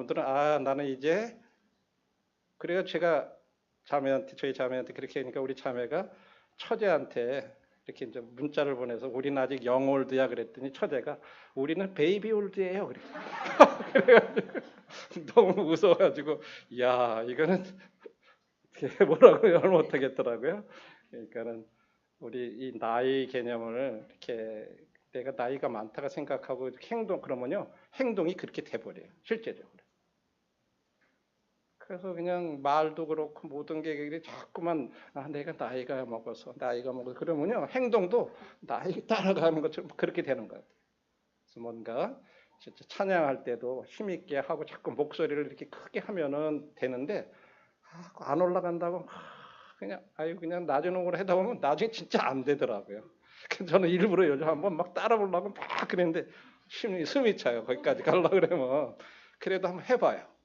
여러분들은 나는 이제 그래요. 제가 저희 자매한테 그렇게 하니까 우리 자매가 처제한테 이렇게 이제 문자를 보내서 우리는 아직 영올드야 그랬더니 처제가 우리는 베이비 올드예요. 그래가지고 너무 무서워가지고 야 이거는 뭐라고 말 못하겠더라고요. 그러니까는 우리 이 나이 개념을 이렇게 내가 나이가 많다가 생각하고 행동 그러면요 행동이 그렇게 돼버려요 실제적으로. 그래서 그냥 말도 그렇고 모든 게 자꾸만 내가 나이가 먹어서 그러면요 행동도 나이 따라가는 것처럼 그렇게 되는 것 같아요. 그래서 뭔가 진짜 찬양할 때도 힘있게 하고 자꾸 목소리를 이렇게 크게 하면은 되는데 안 올라간다고 그냥 낮은 음으로 하다 보면 나중에 진짜 안 되더라고요. 그래서 저는 일부러 요즘 한번 막 따라 보려고 막 그랬는데 숨이 차요. 거기까지 가려고 그러면 그래도 한번 해봐요.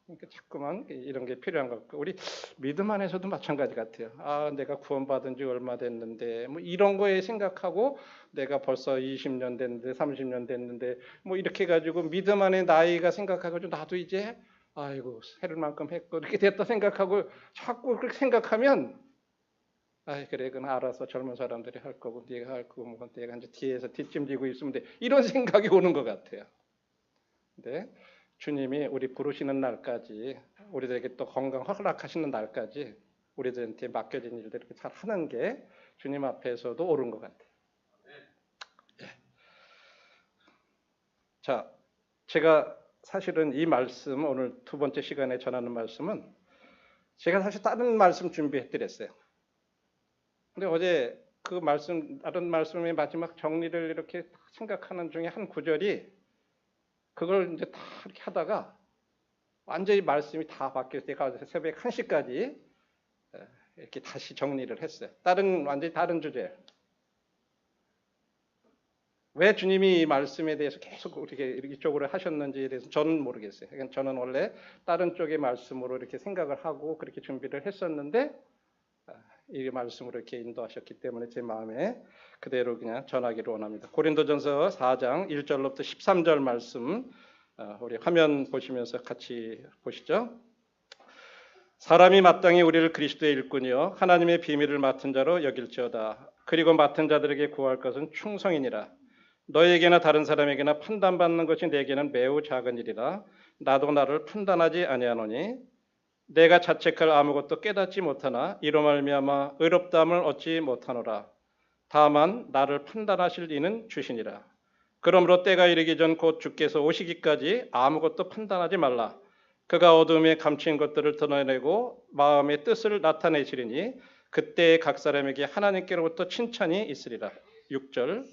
그러니까 자꾸만 이런 게 필요한 것 같고 우리 믿음 안에서도 마찬가지 같아요. 내가 구원받은 지 얼마 됐는데 뭐 이런 거에 생각하고 내가 벌써 20년 됐는데 30년 됐는데 뭐 이렇게 가지고 믿음 안에 나이가 생각하고 나도 이제 아이고 세를 만큼 했고 이렇게 됐다 생각하고 자꾸 그렇게 생각하면 그래 그건 알아서 젊은 사람들이 할 거고 네가 할 거고 뭐 내가 이제 뒤에서 뒷짐지고 있으면 돼 이런 생각이 오는 것 같아요. 근데 주님이 우리 부르시는 날까지 우리들에게 또 건강 허락하시는 날까지 우리들한테 맡겨진 일들 이렇게 잘 하는 게 주님 앞에서도 옳은 것 같아요. 예. 자, 제가 사실은 이 말씀 오늘 두 번째 시간에 전하는 말씀은 제가 사실 다른 말씀 준비해드렸어요. 근데 어제 그 말씀 다른 말씀의 마지막 정리를 이렇게 생각하는 중에 한 구절이 그걸 이제 다 이렇게 하다가 완전히 말씀이 다 바뀌어서 제가 새벽 1시까지 이렇게 다시 정리를 했어요. 완전히 다른 주제예요. 왜 주님이 이 말씀에 대해서 계속 이렇게 이쪽으로 하셨는지에 대해서 저는 모르겠어요. 저는 원래 다른 쪽의 말씀으로 이렇게 생각을 하고 그렇게 준비를 했었는데 이 말씀으로 이렇게 인도하셨기 때문에 제 마음에 그대로 그냥 전하기를 원합니다. 고린도전서 4장 1절로부터 13절 말씀 우리 화면 보시면서 같이 보시죠. 사람이 마땅히 우리를 그리스도의 일꾼이요 하나님의 비밀을 맡은 자로 여길지어다. 그리고 맡은 자들에게 구할 것은 충성이니라. 너에게나 다른 사람에게나 판단받는 것이 내게는 매우 작은 일이라. 나도 나를 판단하지 아니하노니 내가 자책할 아무것도 깨닫지 못하나 이로 말미암아 의롭다함을 얻지 못하노라. 다만 나를 판단하실 이는 주시니라. 그러므로 때가 이르기 전 곧 주께서 오시기까지 아무것도 판단하지 말라. 그가 어둠에 감춘 것들을 드러내고 마음의 뜻을 나타내시리니 그때 각 사람에게 하나님께로부터 칭찬이 있으리라. 6절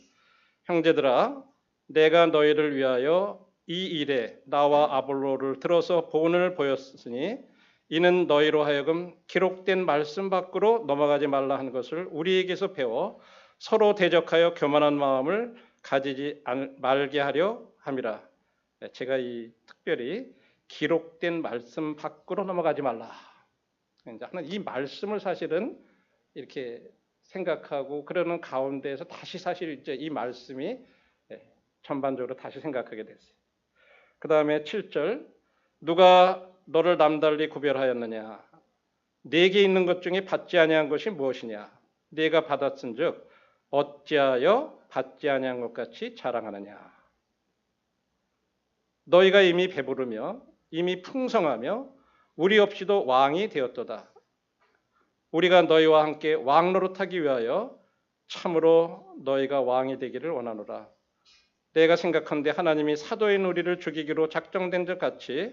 형제들아 내가 너희를 위하여 이 일에 나와 아볼로를 들어서 본을 보였으니 이는 너희로 하여금 기록된 말씀 밖으로 넘어가지 말라 한 것을 우리에게서 배워 서로 대적하여 교만한 마음을 가지지 말게 하려 함이라. 제가 특별히 기록된 말씀 밖으로 넘어가지 말라. 이 말씀을 사실은 이렇게 생각하고 그러는 가운데에서 다시 사실 이제 이 말씀이 전반적으로 다시 생각하게 됐어요. 그 다음에 7절 누가 너를 남달리 구별하였느냐? 네게 있는 것 중에 받지 아니한 것이 무엇이냐? 네가 받았은즉 어찌하여 받지 아니한 것 같이 자랑하느냐? 너희가 이미 배부르며 이미 풍성하며 우리 없이도 왕이 되었도다. 우리가 너희와 함께 왕 노릇하기 위하여 참으로 너희가 왕이 되기를 원하노라. 내가 생각한데 하나님이 사도인 우리를 죽이기로 작정된 것 같이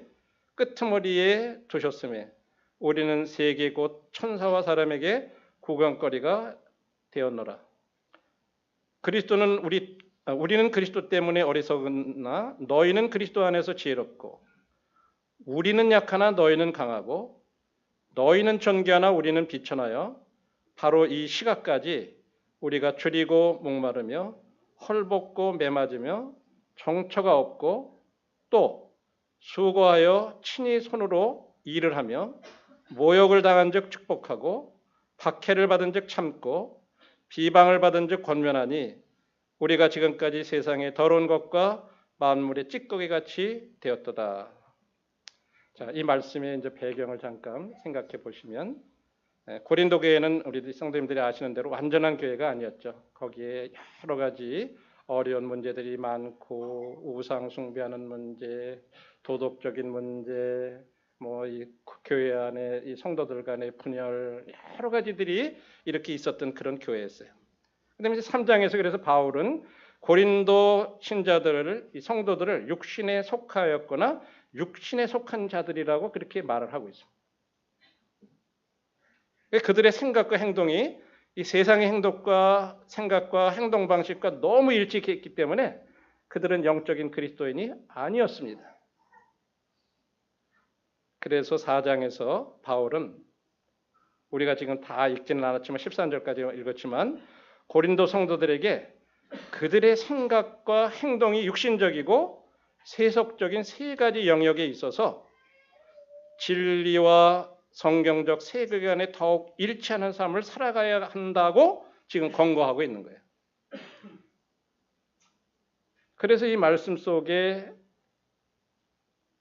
끄트머리에 두셨음에 우리는 세계 곧 천사와 사람에게 구경거리가 되었노라. 우리는 그리스도 때문에 어리석으나 너희는 그리스도 안에서 지혜롭고 우리는 약하나 너희는 강하고 너희는 존귀하나 우리는 비천하여 바로 이 시각까지 우리가 줄이고 목마르며 헐벗고 매맞으며 정처가 없고 또 수고하여 친히 손으로 일을 하며 모욕을 당한 즉 축복하고 박해를 받은 즉 참고 비방을 받은 즉 권면하니 우리가 지금까지 세상의 더러운 것과 만물의 찌꺼기같이 되었도다. 자, 이 말씀의 이제 배경을 잠깐 생각해 보시면 고린도 교회는 우리 성도님들이 아시는 대로 완전한 교회가 아니었죠. 거기에 여러 가지 어려운 문제들이 많고 우상 숭배하는 문제, 도덕적인 문제, 뭐 이 교회 안에 이 성도들 간의 분열 여러 가지들이 이렇게 있었던 그런 교회였어요. 그다음에 이제 3장에서 그래서 바울은 고린도 신자들을 이 성도들을 육신에 속하였거나 육신에 속한 자들이라고 그렇게 말을 하고 있습니다. 그들의 생각과 행동이 이 세상의 행동과 생각과 행동 방식과 너무 일치했기 때문에 그들은 영적인 그리스도인이 아니었습니다. 그래서 4장에서 바울은 우리가 지금 다 읽지는 않았지만 13절까지 읽었지만 고린도 성도들에게 그들의 생각과 행동이 육신적이고 세속적인 세 가지 영역에 있어서 진리와 성경적 세계관에 더욱 일치하는 삶을 살아가야 한다고 지금 권고하고 있는 거예요. 그래서 이 말씀 속에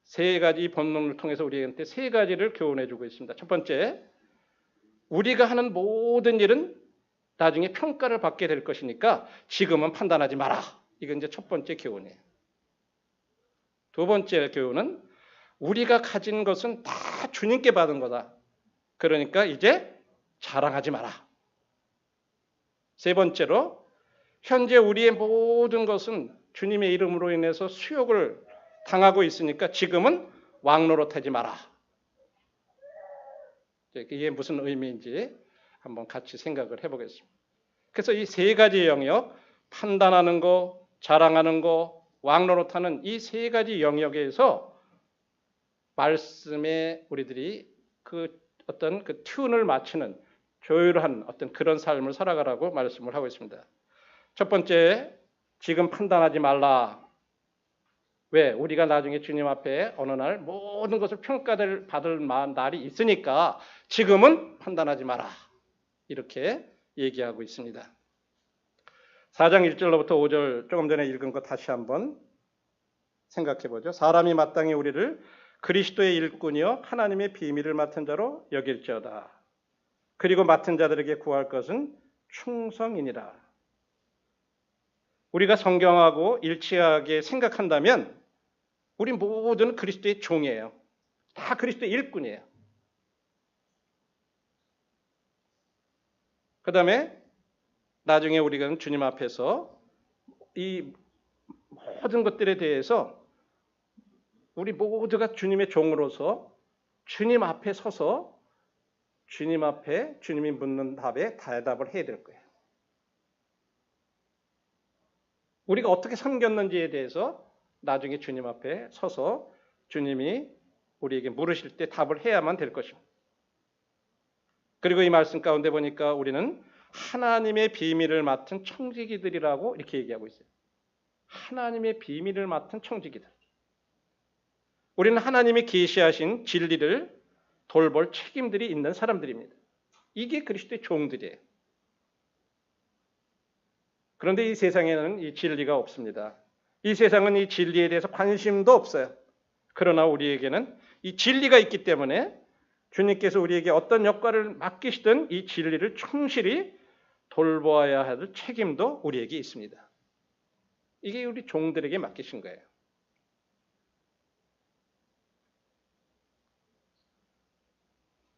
세 가지 본문을 통해서 우리한테 세 가지를 교훈해 주고 있습니다. 첫 번째, 우리가 하는 모든 일은 나중에 평가를 받게 될 것이니까 지금은 판단하지 마라. 이건 이제 첫 번째 교훈이에요. 두 번째 교훈은 우리가 가진 것은 다 주님께 받은 거다. 그러니까 이제 자랑하지 마라. 세 번째로 현재 우리의 모든 것은 주님의 이름으로 인해서 수욕을 당하고 있으니까 지금은 왕노릇하지 마라. 이게 무슨 의미인지 한번 같이 생각을 해보겠습니다. 그래서 이 세 가지 영역, 판단하는 거, 자랑하는 거, 왕노릇하는 이 세 가지 영역에서 말씀에 우리들이 그 어떤 그 튠을 맞추는 조율한 어떤 그런 삶을 살아가라고 말씀을 하고 있습니다. 첫 번째, 지금 판단하지 말라. 왜? 우리가 나중에 주님 앞에 어느 날 모든 것을 평가를 받을 날이 있으니까 지금은 판단하지 마라. 이렇게 얘기하고 있습니다. 4장 1절로부터 5절 조금 전에 읽은 거 다시 한번 생각해 보죠. 사람이 마땅히 우리를 그리스도의 일꾼이요 하나님의 비밀을 맡은 자로 여길지어다. 그리고 맡은 자들에게 구할 것은 충성이니라. 우리가 성경하고 일치하게 생각한다면 우리 모두는 그리스도의 종이에요. 다 그리스도의 일꾼이에요. 그 다음에 나중에 우리가 주님 앞에서 이 모든 것들에 대해서 우리 모두가 주님의 종으로서 주님 앞에 서서 주님 앞에 주님이 묻는 답에 대답을 해야 될 거예요. 우리가 어떻게 섬겼는지에 대해서 나중에 주님 앞에 서서 주님이 우리에게 물으실 때 답을 해야만 될 것입니다. 그리고 이 말씀 가운데 보니까 우리는 하나님의 비밀을 맡은 청지기들이라고 이렇게 얘기하고 있어요. 하나님의 비밀을 맡은 청지기들. 우리는 하나님이 계시하신 진리를 돌볼 책임들이 있는 사람들입니다. 이게 그리스도의 종들이에요. 그런데 이 세상에는 이 진리가 없습니다. 이 세상은 이 진리에 대해서 관심도 없어요. 그러나 우리에게는 이 진리가 있기 때문에 주님께서 우리에게 어떤 역할을 맡기시든 이 진리를 충실히 돌보아야 할 책임도 우리에게 있습니다. 이게 우리 종들에게 맡기신 거예요.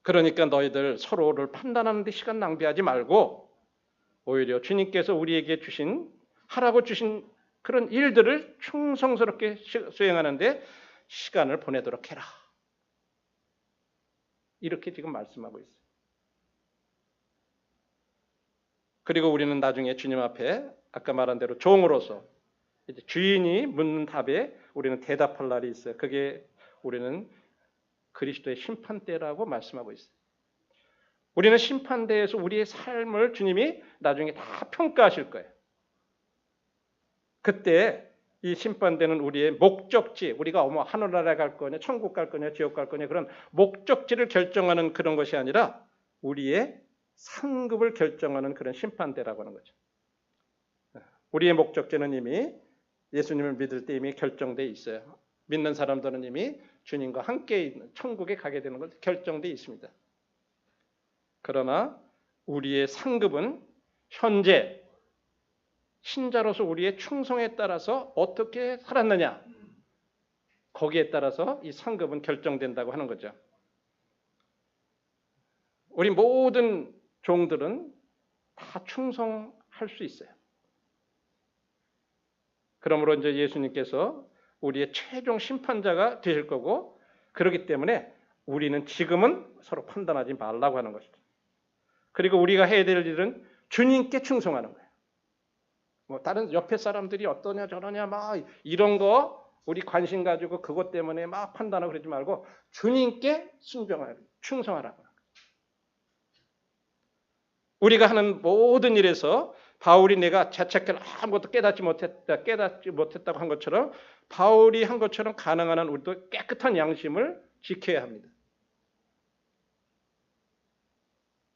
그러니까 너희들 서로를 판단하는 데 시간 낭비하지 말고 오히려 주님께서 우리에게 하라고 주신 그런 일들을 충성스럽게 수행하는 데 시간을 보내도록 해라. 이렇게 지금 말씀하고 있어요. 그리고 우리는 나중에 주님 앞에 아까 말한 대로 종으로서 이제 주인이 묻는 답에 우리는 대답할 날이 있어요. 그게 우리는 그리스도의 심판대라고 말씀하고 있어요. 우리는 심판대에서 우리의 삶을 주님이 나중에 다 평가하실 거예요. 그때 이 심판대는 우리의 목적지, 우리가 하늘나라에 갈 거냐, 천국 갈 거냐, 지옥 갈 거냐 그런 목적지를 결정하는 그런 것이 아니라 우리의 상급을 결정하는 그런 심판대라고 하는 거죠. 우리의 목적지는 이미 예수님을 믿을 때 이미 결정돼 있어요. 믿는 사람들은 이미 주님과 함께 있는 천국에 가게 되는 것 결정되어 있습니다. 그러나 우리의 상급은 현재 신자로서 우리의 충성에 따라서 어떻게 살았느냐, 거기에 따라서 이 상급은 결정된다고 하는 거죠. 우리 모든 종들은 다 충성할 수 있어요. 그러므로 이제 예수님께서 우리의 최종 심판자가 되실 거고, 그렇기 때문에 우리는 지금은 서로 판단하지 말라고 하는 것이죠. 그리고 우리가 해야 될 일은 주님께 충성하는 거예요. 뭐 다른 옆에 사람들이 어떠냐 저러냐 막 이런 거 우리 관심 가지고 그것 때문에 막 판단하고 그러지 말고 주님께 순종하라, 충성하라고. 우리가 하는 모든 일에서 바울이 내가 자책을 아무것도 깨닫지 못했다고 한 것처럼 바울이 한 것처럼 가능한 한 우리도 깨끗한 양심을 지켜야 합니다.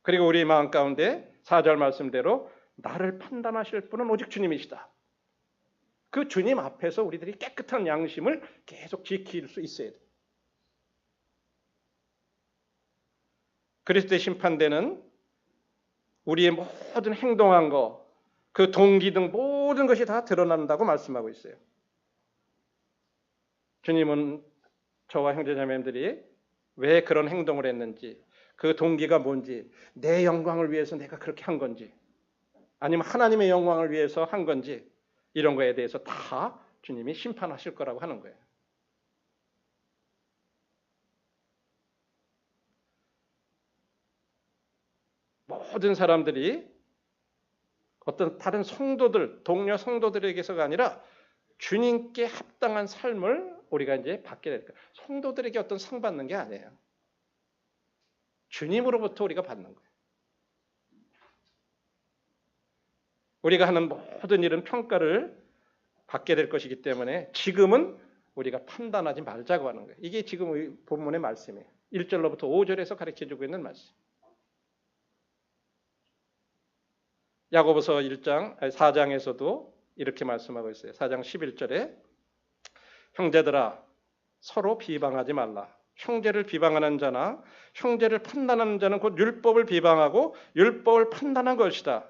그리고 우리 마음 가운데 4절 말씀대로 나를 판단하실 분은 오직 주님이시다. 그 주님 앞에서 우리들이 깨끗한 양심을 계속 지킬 수 있어야 돼요. 그리스도의 심판대는 우리의 모든 행동한 것, 그 동기 등 모든 것이 다 드러난다고 말씀하고 있어요. 주님은 저와 형제자매님들이 왜 그런 행동을 했는지, 그 동기가 뭔지, 내 영광을 위해서 내가 그렇게 한 건지, 아니면 하나님의 영광을 위해서 한 건지, 이런 거에 대해서 다 주님이 심판하실 거라고 하는 거예요. 모든 사람들이 어떤 다른 성도들, 동료 성도들에게서가 아니라 주님께 합당한 삶을 우리가 이제 받게 될 거예요. 성도들에게 어떤 상 받는 게 아니에요. 주님으로부터 우리가 받는 거예요. 우리가 하는 모든 일은 평가를 받게 될 것이기 때문에 지금은 우리가 판단하지 말자고 하는 거예요. 이게 지금 본문의 말씀이에요. 1절로부터 5절에서 가르쳐주고 있는 말씀. 야고보서 4장에서도 이렇게 말씀하고 있어요. 4장 11절에 형제들아 서로 비방하지 말라. 형제를 비방하는 자나 형제를 판단하는 자는 곧 율법을 비방하고 율법을 판단한 것이다.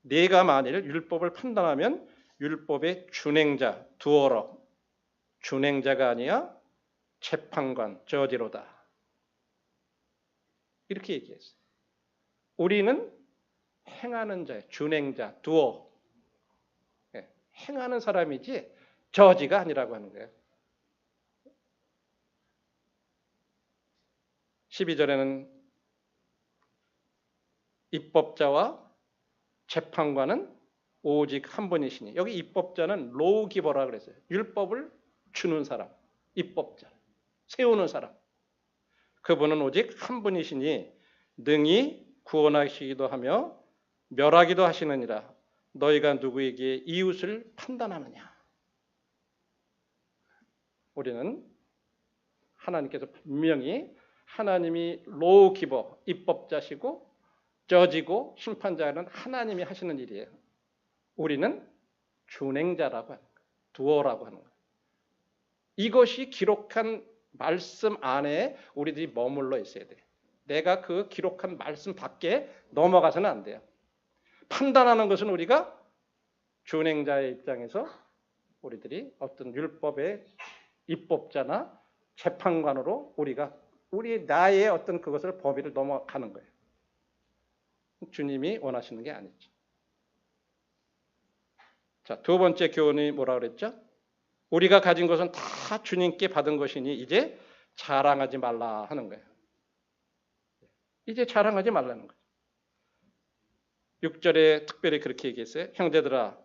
네가 만일 율법을 판단하면 율법의 준행자, 두어러, 준행자가 아니야 재판관, 저지로다. 이렇게 얘기했어요. 우리는 행하는 자예요. 준행자, 두어. 행하는 사람이지 저지가 아니라고 하는 거예요. 12절에는 입법자와 재판관은 오직 한 분이시니, 여기 입법자는 로우기버라 그랬어요. 율법을 주는 사람, 입법자, 세우는 사람. 그분은 오직 한 분이시니 능히 구원하시기도 하며 멸하기도 하시느니라. 너희가 누구에게 이웃을 판단하느냐. 우리는 하나님께서 분명히 하나님이 로우기버, 입법자시고 저지고 심판자는 하나님이 하시는 일이에요. 우리는 준행자라고 하는 거예요. 두어라고 하는 거예요. 이것이 기록한 말씀 안에 우리들이 머물러 있어야 돼요. 내가 그 기록한 말씀 밖에 넘어가서는 안 돼요. 판단하는 것은 우리가 준행자의 입장에서 우리들이 어떤 율법의 입법자나 재판관으로 우리 나의 어떤 그것을 범위를 넘어가는 거예요. 주님이 원하시는 게 아니죠. 자, 두 번째 교훈이 뭐라 그랬죠? 우리가 가진 것은 다 주님께 받은 것이니 이제 자랑하지 말라 하는 거예요. 이제 자랑하지 말라는 거예요. 6절에 특별히 그렇게 얘기했어요. 형제들아,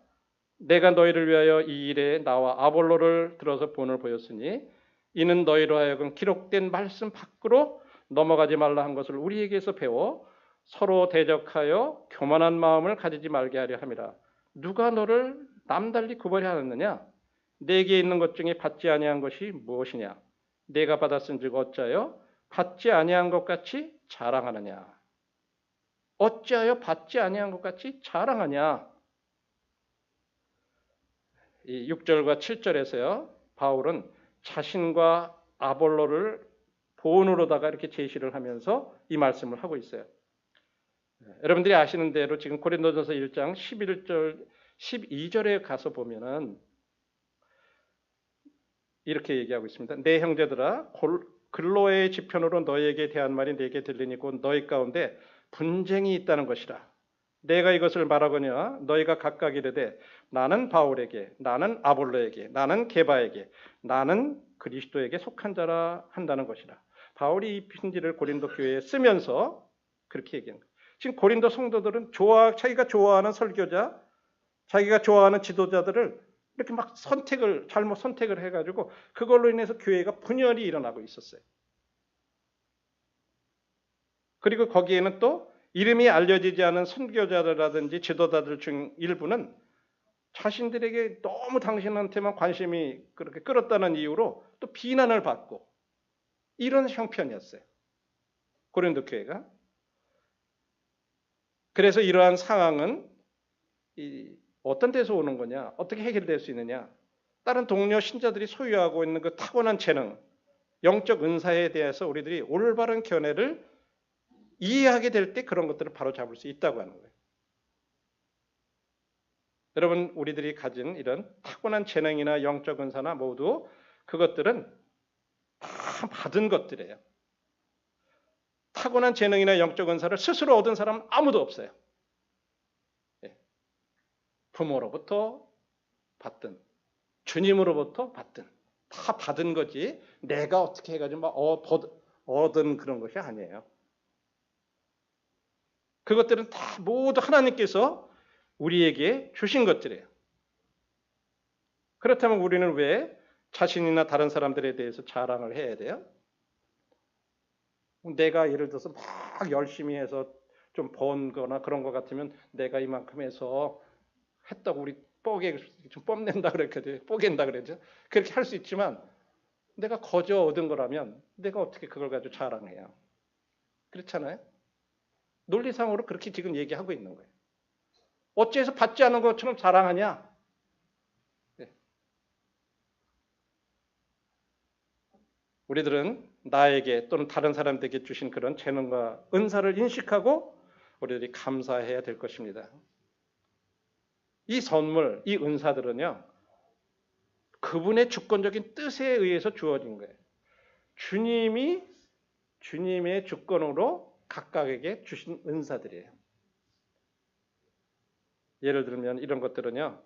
내가 너희를 위하여 이 일에 나와 아볼로를 들어서 본을 보였으니 이는 너희로 하여금 기록된 말씀 밖으로 넘어가지 말라 한 것을 우리에게서 배워 서로 대적하여 교만한 마음을 가지지 말게 하려 함이라. 누가 너를 남달리 구별해 하느냐? 내게 있는 것 중에 받지 아니한 것이 무엇이냐? 내가 받았은즉 어찌하여 받지 아니한 것 같이 자랑하느냐? 어찌하여 받지 아니한 것 같이 자랑하냐? 이 6절과 7절에서요. 바울은 자신과 아볼로를 본으로다가 이렇게 제시를 하면서 이 말씀을 하고 있어요. 여러분들이 아시는 대로 지금 고린도전서 1장 11절 12절에 가서 보면은 이렇게 얘기하고 있습니다. 내 형제들아 글로의 지편으로 너희에게 대한 말이 내게 들리니 곧 너희 가운데 분쟁이 있다는 것이라. 내가 이것을 말하거니와 너희가 각각 이르되 나는 바울에게, 나는 아볼로에게, 나는 게바에게, 나는 그리스도에게 속한 자라 한다는 것이라. 바울이 이 편지를 고린도 교회에 쓰면서 그렇게 얘기한 거예요. 지금 고린도 성도들은 자기가 좋아하는 설교자, 자기가 좋아하는 지도자들을 이렇게 막 잘못 선택을 해가지고 그걸로 인해서 교회가 분열이 일어나고 있었어요. 그리고 거기에는 또 이름이 알려지지 않은 선교자들이라든지 지도자들 중 일부는 자신들에게 너무 당신한테만 관심이 그렇게 끌었다는 이유로 또 비난을 받고 이런 형편이었어요. 고린도 교회가. 그래서 이러한 상황은 어떤 데서 오는 거냐? 어떻게 해결될 수 있느냐? 다른 동료 신자들이 소유하고 있는 그 타고난 재능, 영적 은사에 대해서 우리들이 올바른 견해를 이해하게 될 때 그런 것들을 바로 잡을 수 있다고 하는 거예요. 여러분, 우리들이 가진 이런 타고난 재능이나 영적 은사나 모두 그것들은 다 받은 것들이에요. 타고난 재능이나 영적 은사를 스스로 얻은 사람은 아무도 없어요. 부모로부터 받든 주님으로부터 받든 다 받은 거지 내가 어떻게 해가지고 막 얻은 그런 것이 아니에요. 그것들은 다 모두 하나님께서 우리에게 주신 것들이에요. 그렇다면 우리는 왜 자신이나 다른 사람들에 대해서 자랑을 해야 돼요? 내가 예를 들어서 막 열심히 해서 좀 번 거나 그런 것 같으면 내가 이만큼 해서 했다고 우리 좀 뽐낸다 그랬거든요. 뽀갠다 그랬죠. 그렇게 할 수 있지만 내가 거저 얻은 거라면 내가 어떻게 그걸 가지고 자랑해요? 그렇잖아요. 논리상으로 그렇게 지금 얘기하고 있는 거예요. 어째서 받지 않은 것처럼 자랑하냐? 네. 우리들은 나에게 또는 다른 사람들에게 주신 그런 재능과 은사를 인식하고 우리들이 감사해야 될 것입니다. 이 선물, 이 은사들은요, 그분의 주권적인 뜻에 의해서 주어진 거예요. 주님의 주권으로 각각에게 주신 은사들이에요. 예를 들면 이런 것들은요,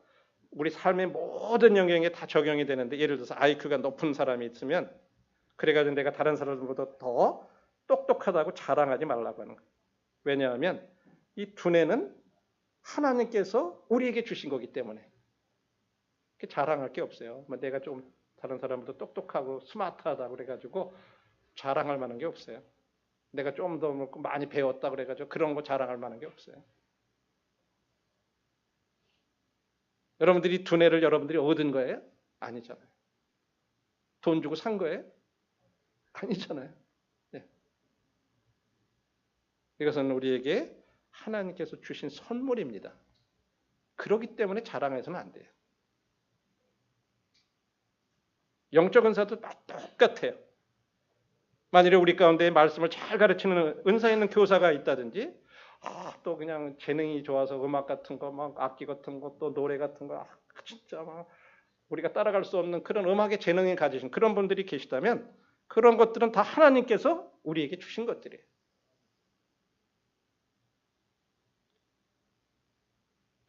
우리 삶의 모든 영역에 다 적용이 되는데, 예를 들어서 IQ가 높은 사람이 있으면 그래가지고 내가 다른 사람들보다 더 똑똑하다고 자랑하지 말라고 하는 거예요. 왜냐하면 이 두뇌는 하나님께서 우리에게 주신 거기 때문에 자랑할 게 없어요. 내가 좀 다른 사람보다 똑똑하고 스마트하다고 그래가지고 자랑할 만한 게 없어요. 내가 좀 더 많이 배웠다 그래가지고 그런 거 자랑할 만한 게 없어요. 여러분들이 두뇌를 여러분들이 얻은 거예요? 아니잖아요. 돈 주고 산 거예요? 아니잖아요. 네. 이것은 우리에게 하나님께서 주신 선물입니다. 그렇기 때문에 자랑해서는 안 돼요. 영적 은사도 똑같아요. 만일에 우리 가운데 말씀을 잘 가르치는 은사 있는 교사가 있다든지, 또 그냥 재능이 좋아서 음악 같은 거, 막 악기 같은 거, 또 노래 같은 거, 진짜 막 우리가 따라갈 수 없는 그런 음악의 재능이 가지신 그런 분들이 계시다면 그런 것들은 다 하나님께서 우리에게 주신 것들이에요.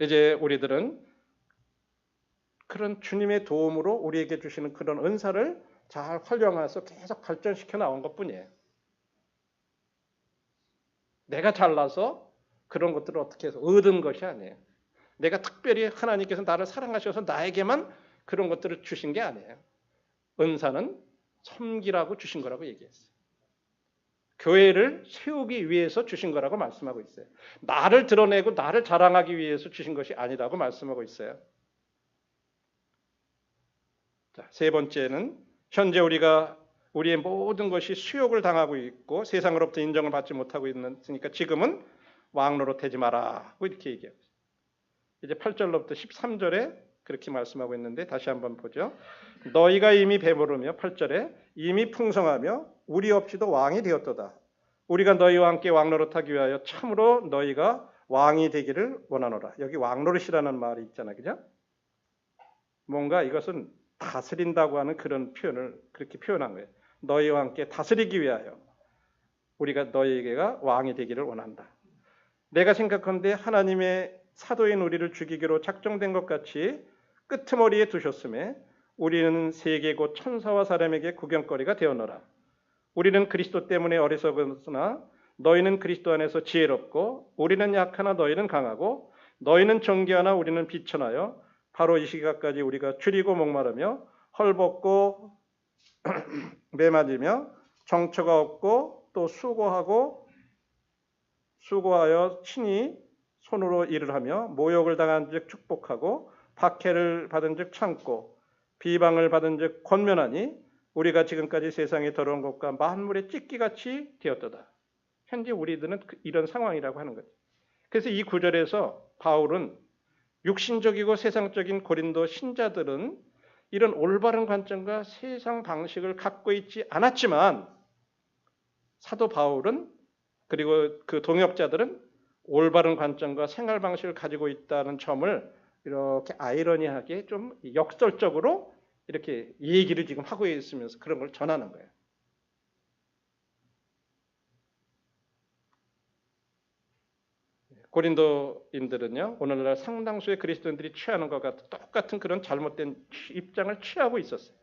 이제 우리들은 그런 주님의 도움으로 우리에게 주시는 그런 은사를 잘 활용해서 계속 발전시켜 나온 것뿐이에요. 내가 잘나서 그런 것들을 어떻게 해서 얻은 것이 아니에요. 내가 특별히 하나님께서 나를 사랑하셔서 나에게만 그런 것들을 주신 게 아니에요. 은사는 섬기라고 주신 거라고 얘기했어요. 교회를 세우기 위해서 주신 거라고 말씀하고 있어요. 나를 드러내고 나를 자랑하기 위해서 주신 것이 아니라고 말씀하고 있어요. 자, 세 번째는 현재 우리의 모든 것이 수욕을 당하고 있고 세상으로부터 인정을 받지 못하고 있으니까 지금은 왕노릇 하지 마라. 이렇게 얘기해요. 이제 8절로부터 13절에 그렇게 말씀하고 있는데 다시 한번 보죠. 너희가 이미 배부르며 8절에 이미 풍성하며 우리 없이도 왕이 되었도다. 우리가 너희와 함께 왕노릇하기 위하여 참으로 너희가 왕이 되기를 원하노라. 여기 왕노릇이라는 말이 있잖아요. 그죠? 뭔가 이것은 다스린다고 하는 그런 표현을 그렇게 표현한 거예요. 너희와 함께 다스리기 위하여 우리가 너희에게가 왕이 되기를 원한다. 내가 생각하는데 하나님의 사도인 우리를 죽이기로 작정된 것 같이 끄트머리에 두셨음에 우리는 세계 곧 천사와 사람에게 구경거리가 되었노라. 우리는 그리스도 때문에 어리석으나 너희는 그리스도 안에서 지혜롭고 우리는 약하나 너희는 강하고 너희는 정죄하나 우리는 비천하여 바로 이 시각까지 우리가 줄이고 목마르며 헐벗고 매맞으며 정처가 없고 또 수고하여 친히 손으로 일을 하며 모욕을 당한 즉 축복하고 박해를 받은 즉 참고 비방을 받은 즉 권면하니 우리가 지금까지 세상에 더러운 것과 만물의 찢기같이 되었도다. 현재 우리들은 이런 상황이라고 하는 거죠. 그래서 이 구절에서 바울은 육신적이고 세상적인 고린도 신자들은 이런 올바른 관점과 세상 방식을 갖고 있지 않았지만 사도 바울은 그리고 그 동역자들은 올바른 관점과 생활 방식을 가지고 있다는 점을 이렇게 아이러니하게 좀 역설적으로 이렇게 얘기를 지금 하고 있으면서 그런 걸 전하는 거예요. 고린도인들은요, 오늘날 상당수의 그리스도인들이 취하는 것과 똑같은 그런 잘못된 입장을 취하고 있었어요.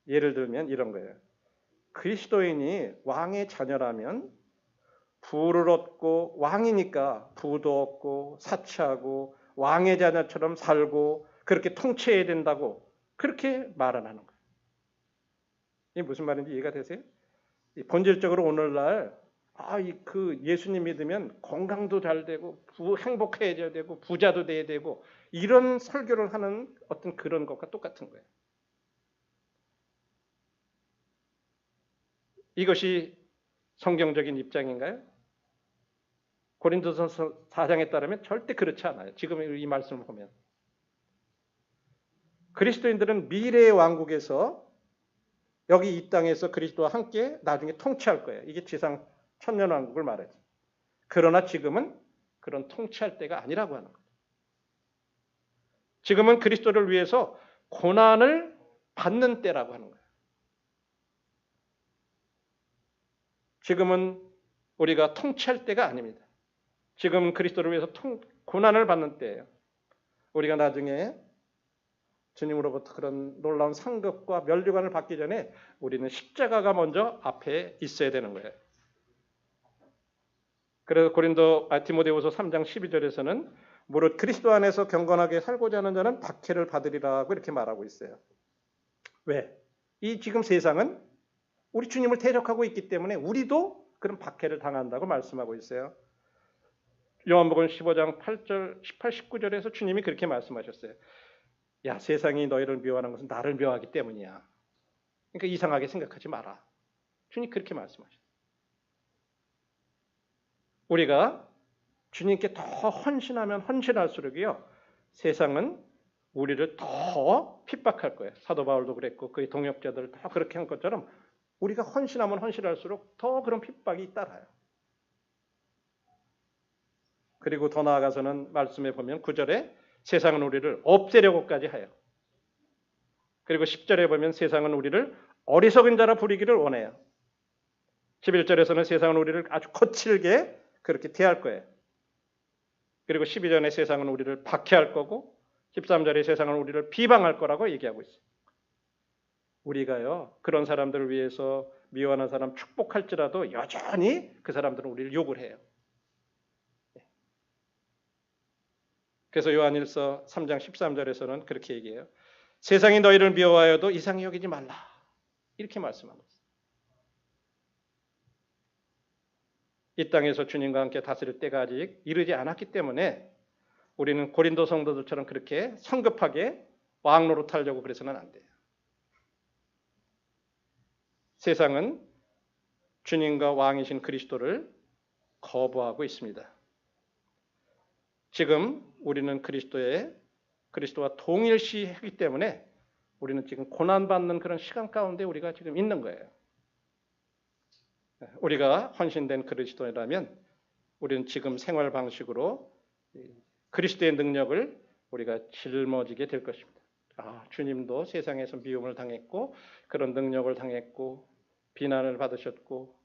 예를 들면 이런 거예요. 그리스도인이 왕의 자녀라면 부를 얻고 왕이니까 부도 얻고 사치하고 왕의 자녀처럼 살고 그렇게 통치해야 된다고 그렇게 말을 하는 거예요. 이게 무슨 말인지 이해가 되세요? 본질적으로 오늘날 그 예수님 믿으면 건강도 잘 되고 행복해져야 되고 부자도 돼야 되고 이런 설교를 하는 어떤 그런 것과 똑같은 거예요. 이것이 성경적인 입장인가요? 고린도전서 4장에 따르면 절대 그렇지 않아요. 지금 이 말씀을 보면 그리스도인들은 미래의 왕국에서 여기 이 땅에서 그리스도와 함께 나중에 통치할 거예요. 이게 지상 천년왕국을 말하지. 그러나 지금은 그런 통치할 때가 아니라고 하는 거예요. 지금은 그리스도를 위해서 고난을 받는 때라고 하는 거예요. 지금은 우리가 통치할 때가 아닙니다. 지금은 그리스도를 위해서 고난을 받는 때예요. 우리가 나중에 주님으로부터 그런 놀라운 상급과 면류관을 받기 전에 우리는 십자가가 먼저 앞에 있어야 되는 거예요. 그래서 디모데후서 3장 12절에서는 무릇 그리스도 안에서 경건하게 살고자 하는 자는 박해를 받으리라고 이렇게 말하고 있어요. 왜? 이 지금 세상은 우리 주님을 대적하고 있기 때문에 우리도 그런 박해를 당한다고 말씀하고 있어요. 요한복음 15장 8절, 18, 19절에서 주님이 그렇게 말씀하셨어요. 야, 세상이 너희를 미워하는 것은 나를 미워하기 때문이야. 그러니까 이상하게 생각하지 마라. 주님 그렇게 말씀하셨어요. 우리가 주님께 더 헌신하면 헌신할수록이요, 세상은 우리를 더 핍박할 거예요. 사도 바울도 그랬고 그의 동역자들 다 그렇게 한 것처럼 우리가 헌신하면 헌신할수록 더 그런 핍박이 따라요. 그리고 더 나아가서는 말씀에 보면 9절에 세상은 우리를 없애려고까지 해요. 그리고 10절에 보면 세상은 우리를 어리석은 자라 부리기를 원해요. 11절에서는 세상은 우리를 아주 거칠게 그렇게 대할 거예요. 그리고 12절에 세상은 우리를 박해할 거고 13절에 세상은 우리를 비방할 거라고 얘기하고 있어요. 우리가요, 그런 사람들을 위해서 미워하는 사람 축복할지라도 여전히 그 사람들은 우리를 욕을 해요. 그래서 요한일서 3장 13절에서는 그렇게 얘기해요. 세상이 너희를 미워하여도 이상히 여기지 말라. 이렇게 말씀하고 있어요. 이 땅에서 주님과 함께 다스릴 때가 아직 이르지 않았기 때문에 우리는 고린도 성도들처럼 그렇게 성급하게 왕노릇 하려고 그래서는 안 돼요. 세상은 주님과 왕이신 그리스도를 거부하고 있습니다. 지금 우리는 그리스도의 그리스도와 동일시하기 때문에 우리는 지금 고난받는 그런 시간 가운데 우리가 지금 있는 거예요. 우리가 헌신된 그리스도라면 우리는 지금 생활 방식으로 그리스도의 능력을 우리가 짊어지게 될 것입니다. 주님도 세상에서 미움을 당했고 그런 능력을 당했고 비난을 받으셨고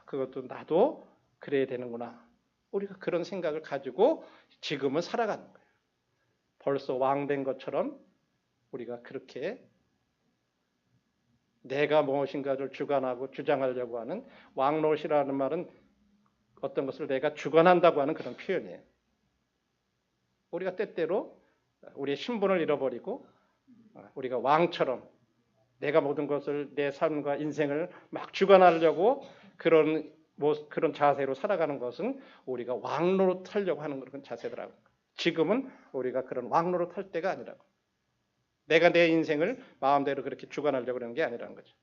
그것도 나도 그래야 되는구나. 우리가 그런 생각을 가지고 지금은 살아가는 거예요. 벌써 왕 된 것처럼 우리가 그렇게 내가 무엇인가를 주관하고 주장하려고 하는 왕노릇이라는 말은 어떤 것을 내가 주관한다고 하는 그런 표현이에요. 우리가 때때로 우리의 신분을 잃어버리고 우리가 왕처럼 내가 모든 것을 내 삶과 인생을 막 주관하려고 그런 자세로 살아가는 것은 우리가 왕노릇하려고 하는 그런 자세더라고요. 지금은 우리가 그런 왕노릇할 때가 아니라고. 내가 내 인생을 마음대로 그렇게 주관하려고 그러는 게 아니라는 거죠.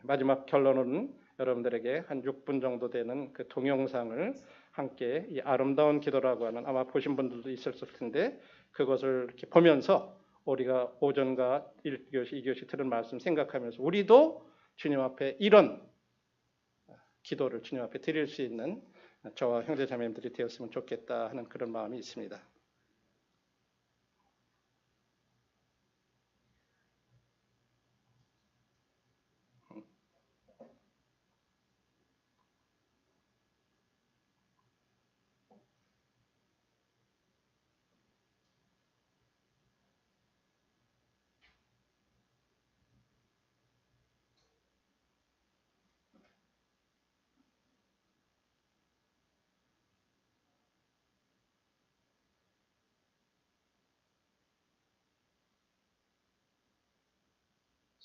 마지막 결론은 여러분들에게 한 6분 정도 되는 그 동영상을 함께 이 아름다운 기도라고 하는 아마 보신 분들도 있었을 텐데 그것을 이렇게 보면서 우리가 오전과 1교시, 2교시 들은 말씀 생각하면서 우리도 주님 앞에 이런 기도를 주님 앞에 드릴 수 있는 저와 형제 자매님들이 되었으면 좋겠다 하는 그런 마음이 있습니다.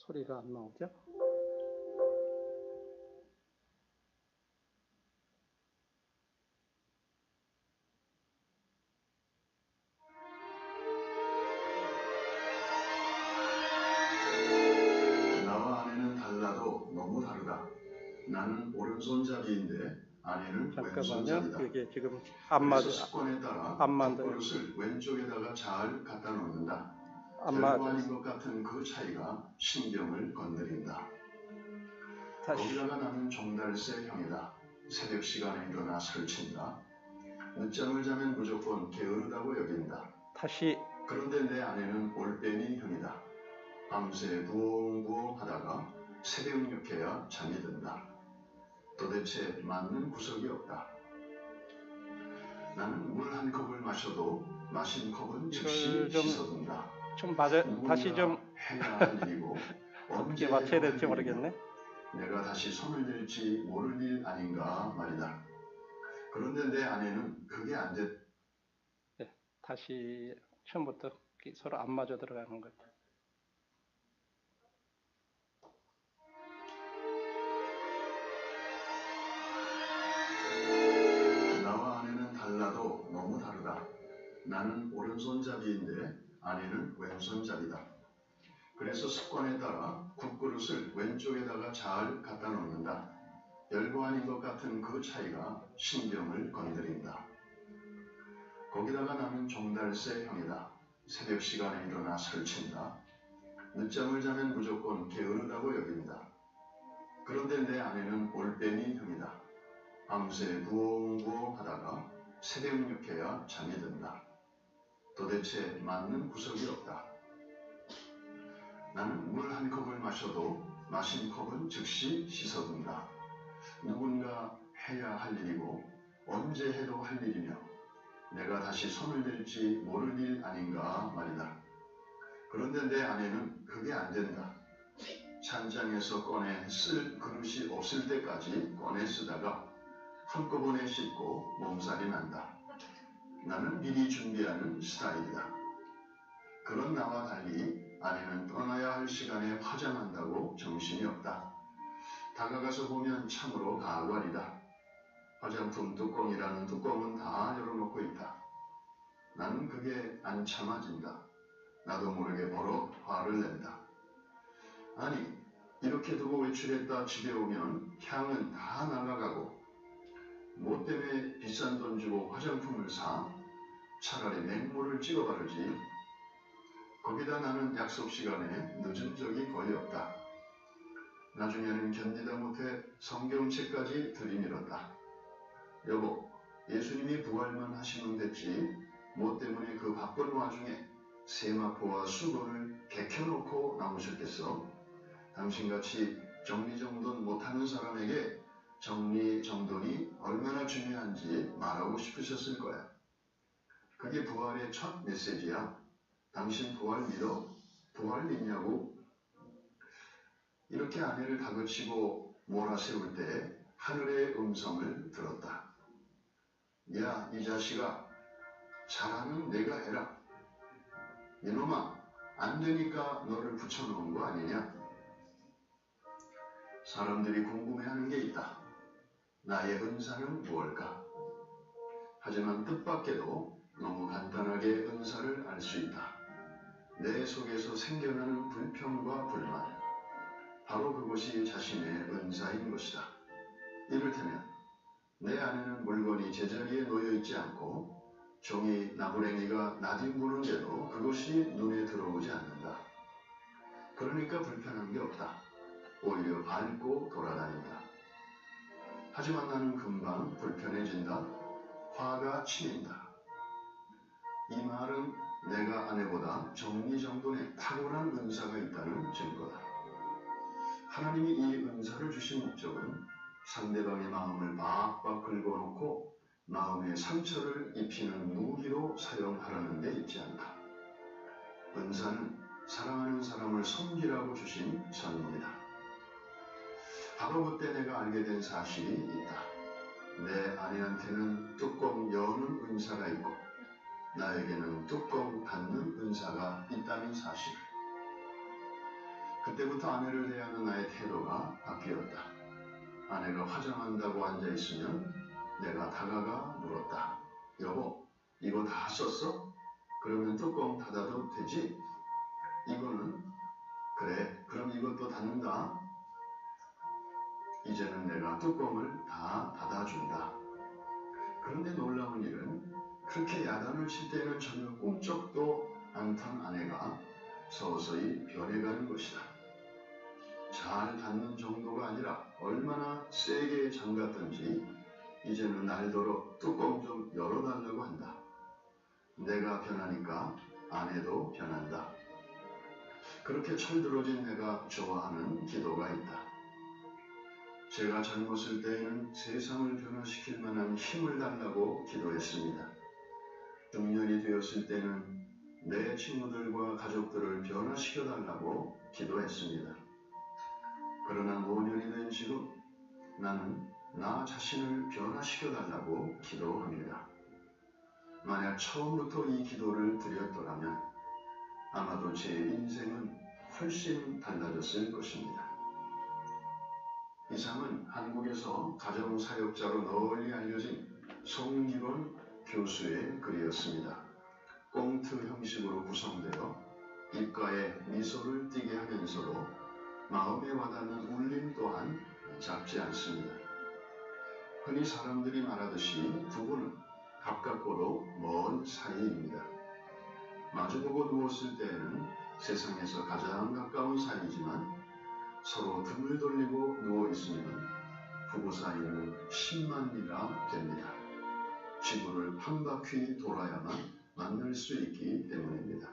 소리가 안 나오죠? 나와 아내는 달라도 너무 다르다. 나는 오른손잡이인데 아내는 왼손잡이다. 이게 지금 그래서 습관에 따라 밥그릇을 왼쪽에다가 잘 갖다 놓는다. 별거 아닌 것 같은 그 차이가 신경을 건드린다. 거기다가 나는 종달새 형이다. 새벽 시간에 일어나 설친다. 늦잠을 자면 무조건 게으르다고 여긴다. 그런데 내 아내는 올빼미 형이다. 밤새 부엉부엉 하다가 새벽 6해야 잠이 든다. 도대체 맞는 구석이 없다. 나는 물 한 컵을 마셔도 마신 컵은 즉시 씻어둔다. 다시 좀 해야 할 일이고 어떻게 맞춰야 될지 모르겠네. 내가 다시 손을 댈지 모를 일 아닌가 말이다. 그런데 내 아내는 그게 안 됐다. 다시 처음부터 서로 안 맞아 들어가는 것 같아요. 나와 아내는 달라도 너무 다르다. 나는 오른손잡이인데 아내는 왼손잡이다. 그래서 습관에 따라 국그릇을 왼쪽에다가 잘 갖다 놓는다. 별거 아닌 것 같은 그 차이가 신경을 건드린다. 거기다가 나는 종달새 형이다. 새벽 시간에 일어나 설친다. 늦잠을 자면 무조건 게으르다고 여긴다. 그런데 내 아내는 올빼미 형이다. 밤새 부엉부엉 하다가 새벽 6해야 잠이 든다. 도대체 맞는 구석이 없다. 나는 물 한 컵을 마셔도 마신 컵은 즉시 씻어둔다. 누군가 해야 할 일이고 언제 해도 할 일이며 내가 다시 손을 댈지 모를 일 아닌가 말이다. 그런데 내 아내는 그게 안 된다. 찬장에서 꺼내 쓸 그릇이 없을 때까지 꺼내 쓰다가 한꺼번에 씻고 몸살이 난다. 나는 미리 준비하는 스타일이다. 그런 나와 달리 아내는 떠나야 할 시간에 화장한다고 정신이 없다. 다가가서 보면 참으로 가관이다. 화장품 뚜껑이라는 뚜껑은 다 열어놓고 있다. 나는 그게 안 참아진다. 나도 모르게 버럭 화를 낸다. 아니, 이렇게 두고 외출했다 집에 오면 향은 다 날아가고 뭐 때문에 비싼 돈 주고 화장품을 사? 차라리 맹물을 찍어 바르지. 거기다 나는 약속 시간에 늦은 적이 거의 없다. 나중에는 견디다 못해 성경책까지 들이밀었다. 여보, 예수님이 부활만 하시면 됐지 뭐 때문에 그 바쁜 와중에 세마포와 수건을 개켜놓고 나오셨겠어? 당신같이 정리정돈 못하는 사람에게 정리정돈이 얼마나 중요한지 말하고 싶으셨을 거야. 그게 부활의 첫 메시지야. 당신 부활 믿어? 부활 믿냐고? 이렇게 아내를 다그치고 몰아세울 때 하늘의 음성을 들었다. 야, 이 자식아, 잘하면 내가 해라. 이놈아, 안 되니까 너를 붙여놓은 거 아니냐? 사람들이 궁금해하는 게 있다. 나의 은사는 무엇일까? 하지만 뜻밖에도 너무 간단하게 은사를 알 수 있다. 내 속에서 생겨나는 불평과 불만, 바로 그것이 자신의 은사인 것이다. 이를테면 내 안에는 물건이 제자리에 놓여있지 않고 종이 나부랭이가 나뒹구는데도 그것이 눈에 들어오지 않는다. 그러니까 불편한 게 없다. 오히려 밟고 돌아다닌다. 하지만 나는 금방 불편해진다. 화가 치민다. 이 말은 내가 아내보다 정리정돈에 탁월한 은사가 있다는 증거다. 하나님이 이 은사를 주신 목적은 상대방의 마음을 박박 긁어놓고 마음에 상처를 입히는 무기로 사용하라는 데 있지 않다. 은사는 사랑하는 사람을 섬기라고 주신 선물이다. 바로 그때 내가 알게 된 사실이 있다. 내 아내한테는 뚜껑 여는 은사가 있고 나에게는 뚜껑 닫는 은사가 있다는 사실. 그때부터 아내를 대하는 나의 태도가 바뀌었다. 아내가 화장한다고 앉아있으면 내가 다가가 물었다. 여보, 이거 다 썼어? 그러면 뚜껑 닫아도 되지? 이거는? 그래, 그럼 이것도 닫는다. 이제는 내가 뚜껑을 다 닫아준다. 그런데 놀라운 일은 그렇게 야단을 칠 때는 전혀 꿈쩍도 않던 아내가 서서히 변해가는 것이다. 잘 닫는 정도가 아니라 얼마나 세게 잠갔던지 이제는 날더러 뚜껑 좀 열어달라고 한다. 내가 변하니까 아내도 변한다. 그렇게 철들어진 내가 좋아하는 기도가 있다. 제가 젊었을 때에는 세상을 변화시킬 만한 힘을 달라고 기도했습니다. 중년이 되었을 때는 내 친구들과 가족들을 변화시켜달라고 기도했습니다. 그러나 노년이 된 지금 나는 나 자신을 변화시켜달라고 기도합니다. 만약 처음부터 이 기도를 드렸더라면 아마도 제 인생은 훨씬 달라졌을 것입니다. 이상은 한국에서 가정사역자로 널리 알려진 송기범 교수의 글이었습니다. 꽁트 형식으로 구성되어 입가에 미소를 띠게 하면서도 마음에 와닿는 울림 또한 작지 않습니다. 흔히 사람들이 말하듯이 부부는 가깝고도 먼 사이입니다. 마주보고 누웠을 때에는 세상에서 가장 가까운 사이지만 서로 등을 돌리고 누워있으면 부부 사이는 10만 리가 됩니다. 지구를 한 바퀴 돌아야만 만날 수 있기 때문입니다.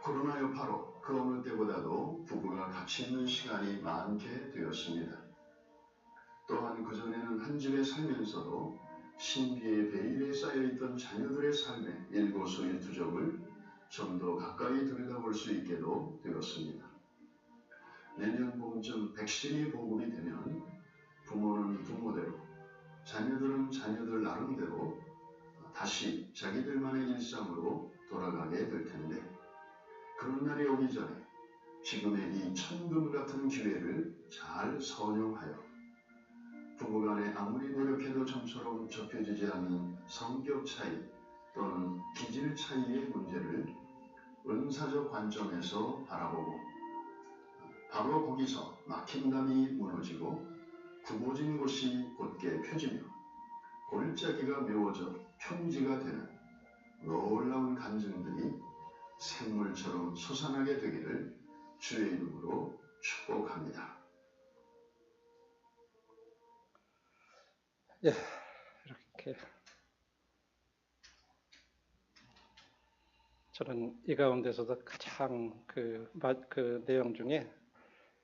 코로나 여파로 그 어느 때보다도 부부가 같이 있는 시간이 많게 되었습니다. 또한 그전에는 한 집에 살면서도 신비의 베일에 쌓여있던 자녀들의 삶의 일거수일투족을 좀 더 가까이 들여다볼 수 있게도 되었습니다. 내년 봄쯤 백신이 보급이 되면 부모는 부모대로, 자녀들은 자녀들 나름대로 다시 자기들만의 일상으로 돌아가게 될 텐데 그런 날이 오기 전에 지금의 이 천금 같은 기회를 잘 선용하여 부부간에 아무리 노력해도 좀처럼 좁혀지지 않는 성격 차이 또는 기질 차이의 문제를 은사적 관점에서 바라보고 바로 거기서 막힌 담이 무너지고 굽어진 곳이 곧게 펴지며 골짜기가 메워져 평지가 되는 놀라운 간증들이 샘물처럼 솟아나게 되기를 주의 이름으로 축복합니다. 예, 이렇게 저는 이 가운데서도 가장 그 내용 중에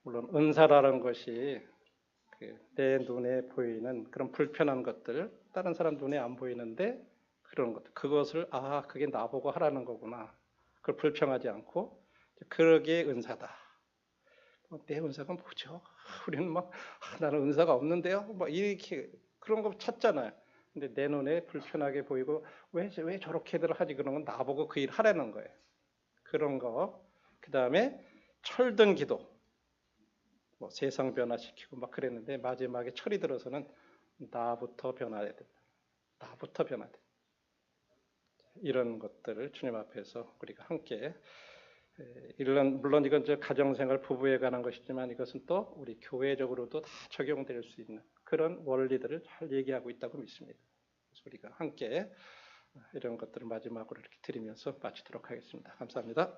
물론 은사라는 것이 내 눈에 보이는 그런 불편한 것들, 다른 사람 눈에 안 보이는데 그런 것들, 그것을 그게 나보고 하라는 거구나. 그걸 불평하지 않고 그러기에 은사다. 내 은사가 뭐죠? 우리는 막 나는 은사가 없는데요. 막 이렇게 그런 거 찾잖아요. 근데 내 눈에 불편하게 보이고 왜 저렇게들 하지 그런 건 나보고 그 일 하라는 거예요. 그런 거. 그 다음에 철든 기도. 뭐 세상 변화시키고 막 그랬는데 마지막에 철이 들어서는 나부터 변화해야 된다. 나부터 변화돼. 이런 것들을 주님 앞에서 우리가 함께 물론 이건 가정생활 부부에 관한 것이지만 이것은 또 우리 교회적으로도 다 적용될 수 있는 그런 원리들을 잘 얘기하고 있다고 믿습니다. 그래서 우리가 함께 이런 것들을 마지막으로 이렇게 드리면서 마치도록 하겠습니다. 감사합니다.